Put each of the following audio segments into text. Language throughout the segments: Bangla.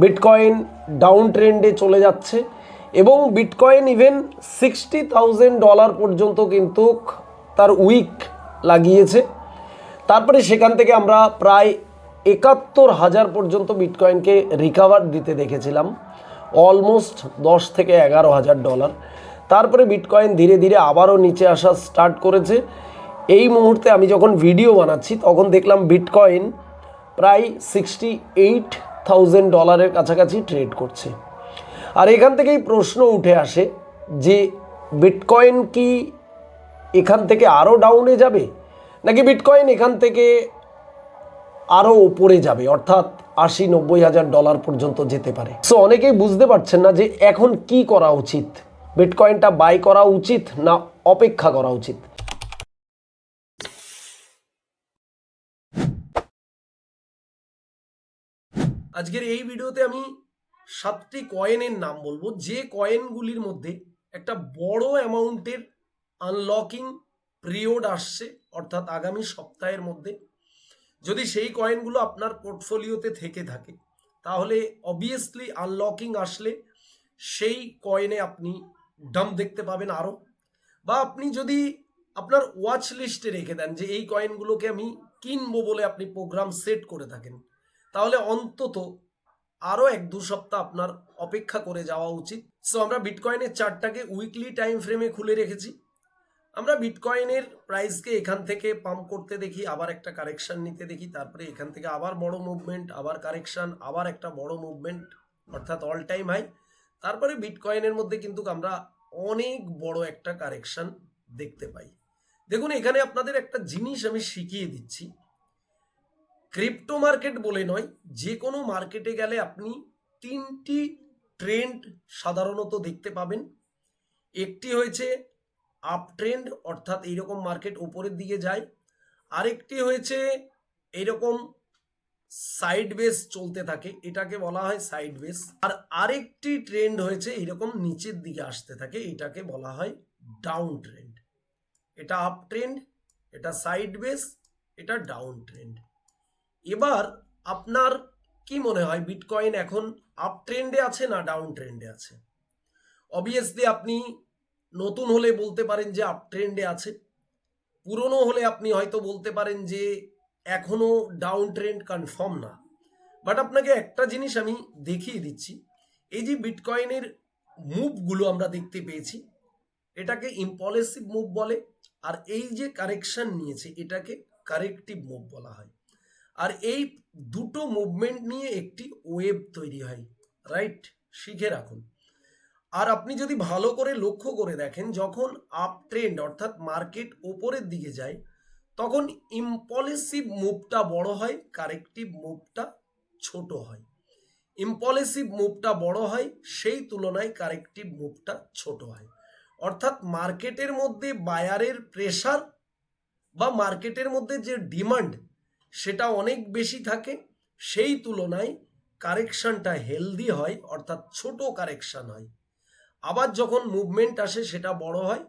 বিটকয়েন ডাউন ট্রেন্ডে চলে যাচ্ছে এবং বিটকয়েন ইভেন $60,000 পর্যন্ত কিন্তু তার উইক লাগিয়েছে। তারপরে সেখান থেকে আমরা প্রায় ৭১,০০০ পর্যন্ত বিটকয়েনকে রিকভার দিতে দেখেছিলাম, অলমোস্ট $10,000 থেকে $11,000। তারপরে বিটকয়েন ধীরে ধীরে আবারও নিচে আসা স্টার্ট করেছে। এই মুহূর্তে আমি যখন ভিডিও বানাচ্ছি তখন দেখলাম বিটকয়েন প্রায় $68,000 কাছাকাছি ট্রেড করছে। আর এখান থেকেই প্রশ্ন উঠে আসে যে বিটকয়েন কি এখান থেকে আরও ডাউনে যাবে, নাকি বিটকয়েন এখান থেকে আরও ওপরে যাবে, অর্থাৎ $80,000-90,000 পর্যন্ত যেতে পারে। সো অনেকেই বুঝতে পারছেন না যে এখন কি করা উচিত, বিটকয়েনটা বাই করা উচিত না অপেক্ষা করা উচিত। আজকের এই ভিডিওতে আমি 7টি কয়েনের নাম বলবো, যে কয়েনগুলির মধ্যে একটা বড় অ্যামাউন্টের আনলকিং পিরিয়ড আসছে, অর্থাৎ আগামী সপ্তাহের মধ্যে। যদি সেই কয়েনগুলো আপনার পোর্টফোলিওতে থেকে থাকে তাহলে অবভিয়াসলি আনলকিং আসলে সেই কয়েনে আপনি ডাম্প দেখতে পাবেন আরও, বা আপনি যদি আপনার ওয়াচ লিস্টে রেখে দেন যে এই কয়েনগুলোকে আমি কিনবো বলে আপনি প্রোগ্রাম সেট করে থাকেন, তাহলে অন্তত আরও 1-2 সপ্তাহ আপনার অপেক্ষা করে যাওয়া উচিত। সো আমরা বিটকয়েনের চার্টটাকে উইকলি টাইম ফ্রেমে খুলে রেখেছি। আমরা বিটকয়েনের প্রাইসকে এখান থেকে পাম্প করতে দেখি, আবার একটা কারেকশন নিতে দেখি, তারপরে এখান থেকে আবার বড় মুভমেন্ট, আবার কারেকশন, আবার একটা বড় মুভমেন্ট, অর্থাৎ অল টাইম হাই। তারপরে বিটকয়েনের মধ্যে কিন্তু আমরা অনেক বড় একটা কারেকশন দেখতে পাই। দেখুন, এখানে আপনাদের একটা জিনিস আমি শিখিয়ে দিচ্ছি, ক্রিপ্টো মার্কেট বলে নয়, যে কোনো মার্কেটে গেলে আপনি 3টি ট্রেন্ড সাধারণত দেখতে পাবেন। একটি হয়েছে আপ ট্রেন্ড, অর্থাৎ এইরকম মার্কেট উপরের দিকে যায়। আরেকটি হয়েছে এইরকম সাইড বেস চলতে থাকে, এটাকে বলা হয় সাইড বেস। আর আরেকটি ট্রেন্ড হয়েছে এইরকম নিচের দিকে আসতে থাকে, এটাকে বলা হয় ডাউন ট্রেন্ড। এটা আপ ট্রেন্ড, এটা সাইড বেস, এটা ডাউন ট্রেন্ড। এবার আপনার কি মনে হয় বিটকয়েন এখন আপ ট্রেন্ডে আছে না ডাউন ট্রেন্ডে আছে? অবভিয়াসলি আপনি নতুন হলে বলতে পারেন যে আপ ট্রেন্ডে আছে, পুরনো হলে আপনি হয়তো বলতে পারেন যে এখনো ডাউন ট্রেন্ড কনফার্ম না। বাট আপনাকে একটা জিনিস আমি দেখিয়ে দিচ্ছি, এই যে বিটকয়েনের মুভগুলো আমরা দেখতে পেয়েছি, এটাকে ইম্পালসিভ মুভ বলে, আর এই যে কারেকশন নিয়েছে এটাকে কারেক্টিভ মুভ বলা হয়। আর এই দুটো মুভমেন্ট নিয়ে একটি ওয়েভ তৈরি হয়, রাইট? শিখে রাখুন। আর আপনি যদি ভালো করে লক্ষ্য করে দেখেন, যখন আপ ট্রেন্ড অর্থাৎ মার্কেট ওপরের দিকে যায় তখন ইম্পালসিভ মুভটা বড় হয়, কারেক্টিভ মুভটা ছোট হয়। ইম্পালসিভ মুভটা বড় হয়, সেই তুলনায় কারেক্টিভ মুভটা ছোট হয়। অর্থাৎ মার্কেটের মধ্যে বায়ারের প্রেসার বা মার্কেটের মধ্যে যে ডিমান্ড সেটা অনেক বেশি থাকে, সেই তুলনায় কারেকশনটা হেলদি হয়, অর্থাৎ ছোট কারেকশন হয়। আবার যখন মুভমেন্ট আসে সেটা বড় হয়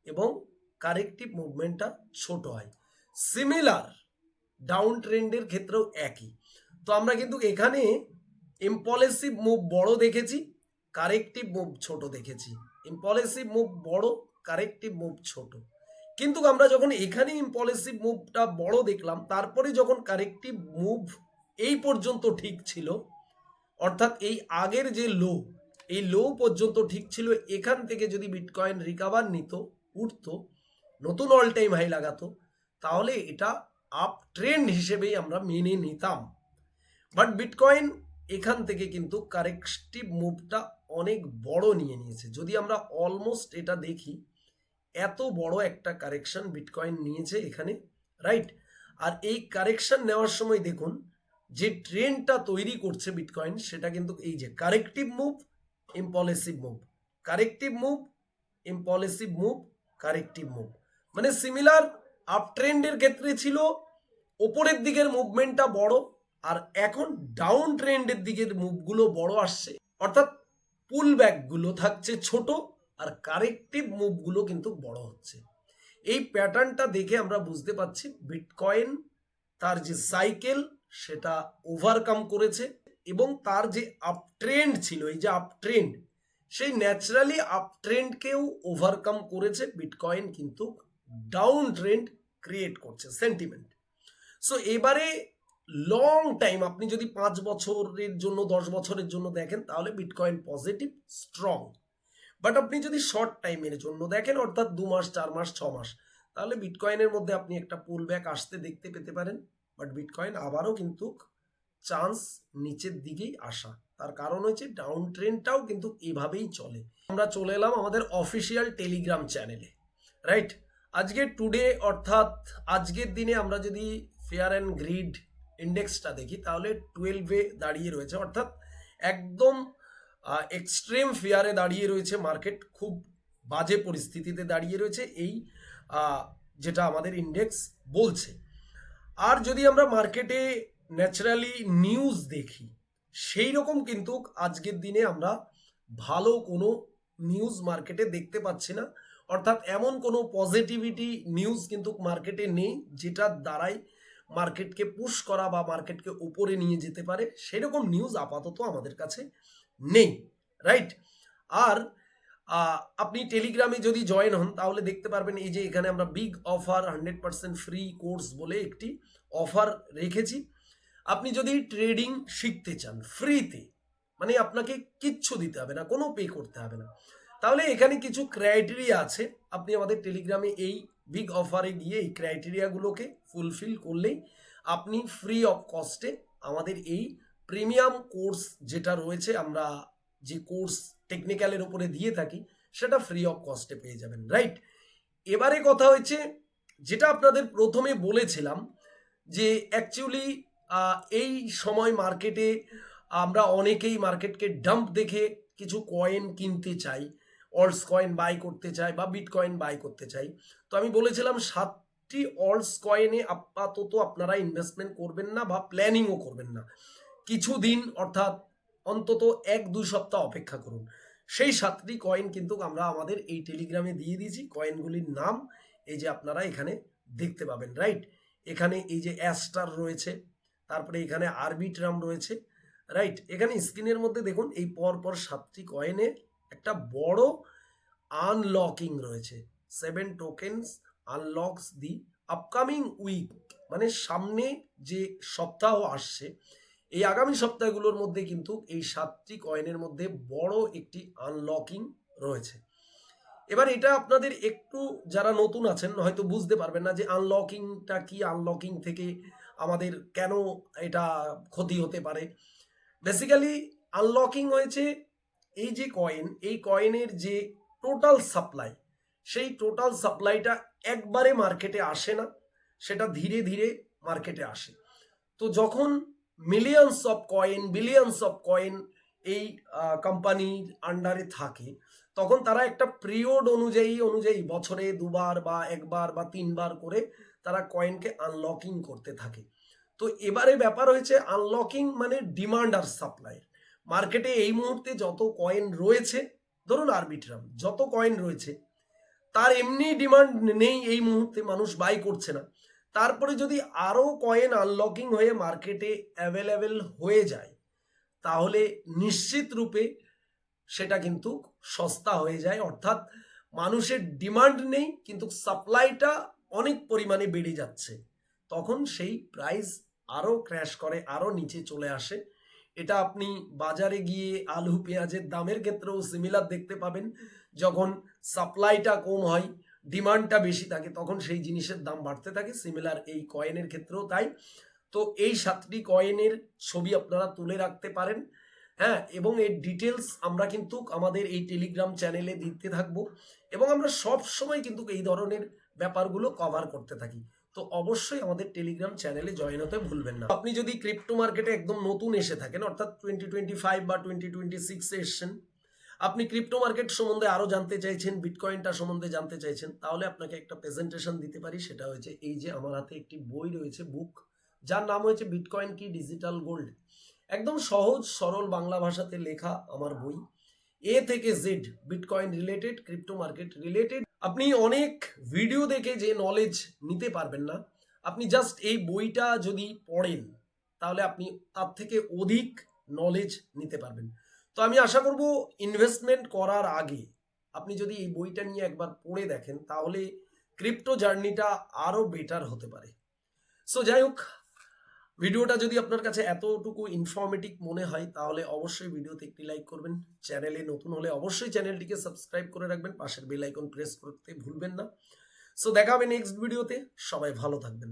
এবং কারেক্টিভ মুভমেন্টটা ছোট হয়। সিমিলার ডাউন ট্রেন্ডের ক্ষেত্রেও একই। তো আমরা কিন্তু এখানে ইম্পালসিভ মুভ বড় দেখেছি, কারেক্টিভ মুভ ছোট দেখেছি। ইম্পালসিভ মুভ বড়, কারেক্টিভ মুভ ছোট। কিন্তু আমরা যখন এখানে ইম্পালসিভ মুভটা বড় দেখলাম, তারপরে যখন কারেক্টিভ মুভ এই পর্যন্ত ঠিক ছিল, অর্থাৎ এই আগের যে লো, এই লো পর্যন্ত ঠিক ছিল, এখান থেকে যদি বিটকয়েন রিকভার নিত, উঠতো, নতুন অল টাইম হাই লাগাতো, তাহলে এটা আপ ট্রেন্ড হিসেবেই আমরা মেনে নিতাম। বাট বিটকয়েন এখান থেকে কিন্তু কারেক্টিভ মুভটা অনেক বড় নিয়ে নিয়েছে। যদি আমরা অলমোস্ট এটা দেখি, এত বড় একটা কারেকশন বিটকয়েন নিয়েছে এখানে, রাইট? আর এই কারেকশন নেওয়ার সময় দেখুন যে ট্রেন্ডটা তৈরি করছে বিটকয়েন, সেটা কিন্তু এই যে corrective move, impulsive move, corrective move, impulsive move, corrective move. মানে সিমিলার আপ ট্রেন্ডের ক্ষেত্রে ছিল ওপরের দিকের মুভমেন্টটা বড়, আর এখন ডাউন ট্রেন্ডের দিকের মুভগুলো বড় আসছে, অর্থাৎ পুল ব্যাকগুলো থাকছে ছোট, আর কারেক্টিভ মুভগুলো কিন্তু বড় হচ্ছে। এই প্যাটার্নটা দেখে আমরা বুঝতে পারছি বিটকয়েন তার যে সাইকেল সেটা ওভারকাম করেছে এবং তার যে আপট্রেন্ড ছিল, এই যে আপট্রেন্ড, সেই ন্যাচারালি আপট্রেন্ডকেও ওভারকাম করেছে বিটকয়েন, কিন্তু ডাউন ট্রেন্ড ক্রিয়েট করছে সেন্টিমেন্ট। সো এবারে লং টাইম আপনি যদি 5 বছরের জন্য 10 বছরের জন্য দেখেন তাহলে বিটকয়েন পজিটিভ স্ট্রং। বাট আপনি যদি শর্ট টাইমের জন্য দেখেন, অর্থাৎ 2 মাস 4 মাস 6 মাস, তাহলে বিটকয়েনের মধ্যে আপনি একটা পুল ব্যাক আসতে দেখতে পেতে পারেন। বাট বিটকয়েন আবারও কিন্তু চান্স নিচের দিকেই আসা, তার কারণ হচ্ছে ডাউন ট্রেন্ডটাও কিন্তু এভাবেই চলে। আমরা চলে এলাম আমাদের অফিসিয়াল টেলিগ্রাম চ্যানেলে, রাইট? আজকে টুডে অর্থাৎ আজকের দিনে আমরা যদি ফেয়ার অ্যান্ড গ্রিড ইন্ডেক্সটা দেখি তাহলে 12-এ দাঁড়িয়ে রয়েছে, অর্থাৎ একদম এক্সট্রিম ফেয়ারে দাঁড়িয়ে রয়েছে মার্কেট, খুব বাজে পরিস্থিতিতে দাঁড়িয়ে রয়েছে এই যেটা আমাদের ইন্ডেক্স বলছে। আর যদি আমরা মার্কেটে ন্যাচারালি নিউজ দেখি, সেই রকম কিন্তু আজকের দিনে আমরা ভালো কোনো নিউজ মার্কেটে দেখতে পাচ্ছি না, অর্থাৎ এমন কোনো পজিটিভিটি নিউজ কিন্তু মার্কেটে নেই যেটার দ্বারাই মার্কেটকে পুশ করা বা মার্কেটকে উপরে নিয়ে যেতে পারে, সেরকম নিউজ আপাতত আমাদের কাছে নেই, রাইট? আর আপনি টেলিগ্রামে যদি জয়েন হন তাহলে দেখতে পারবেন এই যে এখানে আমরা বিগ অফার 100% ফ্রি কোর্স বলে একটি অফার রেখেছি। আপনি যদি ট্রেডিং শিখতে চান ফ্রিতে, মানে আপনাকে কিচ্ছু দিতে হবে না, কোনো পে করতে হবে না, তাহলে এখানে কিছু ক্রাইটেরিয়া আছে। আপনি আমাদের টেলিগ্রামে এই বিগ অফারে গিয়ে এই ক্রাইটেরিয়াগুলোকে ফুলফিল করলেই আপনি ফ্রি অফ কস্টে আমাদের এই প্রিমিয়াম কোর্স যেটা রয়েছে, আমরা যে কোর্স টেকনিক্যালের উপরে দিয়ে থাকি, সেটা ফ্রি অফ কস্টে পেয়ে যাবেন, রাইট? এবারে কথা হচ্ছে যেটা আপনাদের প্রথমে বলেছিলাম যে অ্যাকচুয়ালি এই সময় মার্কেটে আমরা অনেকেই মার্কেটকে ডাম্প দেখে কিছু কয়েন কিনতে চাই, অল্টস কয়েন বাই করতে চাই বা বিটকয়েন বাই করতে চাই। তো আমি বলেছিলাম 7টি অল্টস কয়েনে আপাতত আপনারা ইনভেস্টমেন্ট করবেন না বা প্ল্যানিংও করবেন না, কিছুদিন অর্থাৎ অন্তত 1-2 সপ্তাহ অপেক্ষা করুন। সেই 7টি কয়েন কিন্তু আমরা আমাদের এই টেলিগ্রামে দিয়ে দিয়েছি। কয়েনগুলির নাম এই যে আপনারা এখানে দেখতে পাবেন, রাইট? এখানে এই যে অ্যাস্টার রয়েছে, তারপরে এখানে আরবিট্রাম রয়েছে, রাইট? এখানে স্ক্রিনের মধ্যে দেখুন এই পরপর 7টি কয়েনে একটা বড় আনলকিং রয়েছে। 7 টোকেনস আনলকস দি আপকামিং উইক, মানে সামনে যে সপ্তাহ আসছে, এই আগামী সপ্তাহগুলোর মধ্যে কিন্তু এই 7টি কয়েনের মধ্যে বড় একটি আনলকিং রয়েছে। এবার এটা আপনাদের একটু যারা নতুন আছেন হয়তো বুঝতে পারবেন না যে আনলকিংটা কি, আনলকিং থেকে আমাদের কেন এটা ক্ষতি হতে পারে। বেসিক্যালি আনলকিং হয়েছে এই যে কয়েন, এই কয়েনের যে টোটাল সাপ্লাই, সেই টোটাল সাপ্লাইটা একবারে মার্কেটে আসে না, সেটা ধীরে ধীরে মার্কেটে আসে। তো যখন millions of coin, billions of coin এই কোম্পানির আন্ডারে থাকে, তখন তারা একটা পিরিয়ড অনুযায়ী বছরে 2বার বা 1বার বা 3বার করে তারা কয়েনকে আনলকিং করতে থাকে। তো এবারে ব্যাপার হয়েছে আনলকিং মানে ডিমান্ড আর সাপ্লাই। মার্কেটে এই মুহূর্তে যত কয়েন রয়েছে, ধরুন আরবিট্রাম, যত কয়েন রয়েছে তার এমনি ডিমান্ড নেই, এই মুহূর্তে মানুষ বাই করছে না। তারপরে যদি আরও কয়েন আনলকিং হয়ে মার্কেটে অ্যাভেলেবেল হয়ে যায়, তাহলে নিশ্চিত রূপে সেটা কিন্তু সস্তা হয়ে যায়, অর্থাৎ মানুষের ডিমান্ড নেই কিন্তু সাপ্লাইটা অনেক পরিমাণে বেড়ে যাচ্ছে, তখন সেই প্রাইস আরও ক্র্যাশ করে, আরও নিচে চলে আসে। এটা আপনি বাজারে গিয়ে আলু পেঁয়াজের দামের ক্ষেত্রেও সিমিলার দেখতে পাবেন। যখন সাপ্লাইটা কম হয়, ডিমান্ডটা বেশি থাকে, তখন সেই জিনিসের দাম বাড়তে থাকে। সিমিলার এই কয়েনের ক্ষেত্রেও তাই। তো এই 7টি কয়েনের ছবি আপনারা তুলে রাখতে পারেন, হ্যাঁ, এবং এর ডিটেলস আমরা কিন্তু আমাদের এই টেলিগ্রাম চ্যানেলে দিতে থাকবো, এবং আমরা সব সময় কিন্তু এই ধরনের ব্যাপারগুলো কভার করতে থাকি। তো অবশ্যই আমাদের টেলিগ্রাম চ্যানেলে জয়েন হতে ভুলবেন না। আপনি যদি ক্রিপ্টো মার্কেটে একদম নতুন এসে থাকেন, অর্থাৎ 2025 বা 2026-এ এসছেন, আপনি ক্রিপ্টো মার্কেট সম্বন্ধে আরও জানতে চাইছেন, বিটকয়েনটা সম্বন্ধে জানতে চাইছেন, তাহলে আপনাকে একটা প্রেজেন্টেশন দিতে পারি। সেটা হয়েছে এই যে আমার হাতে একটি বই রয়েছে, বুক, যার নাম হয়েছে বিটকয়েন কি ডিজিটাল গোল্ড। একদম সহজ সরল বাংলা ভাষাতে লেখা আমার বই, এ থেকে Z bitcoin related, crypto market related. আপনি অনেক ভিডিও দেখে যে নলেজ নিতে পারবেন না, আপনি জাস্ট এই বইটা যদি পড়েন তাহলে আপনি তার থেকে অধিক নলেজ নিতে পারবেন। তো আমি আশা করব ইনভেস্টমেন্ট করার আগে আপনি যদি এই বইটা নিয়ে একবার পড়ে দেখেন তাহলে ক্রিপ্টো জার্নিটা আরো বেটার হতে পারে। সো যাই হোক, ভিডিওটা যদি আপনার কাছে এতটুকু ইনফরমেটিভ মনে হয় তাহলে অবশ্যই ভিডিওতে একটি লাইক করবেন। চ্যানেলে নতুন হলে অবশ্যই চ্যানেলটিকে সাবস্ক্রাইব করে রাখবেন, পাশের বেল আইকন প্রেস করতে ভুলবেন না। সো দেখা হবে নেক্সট ভিডিওতে, সবাই ভালো থাকবেন।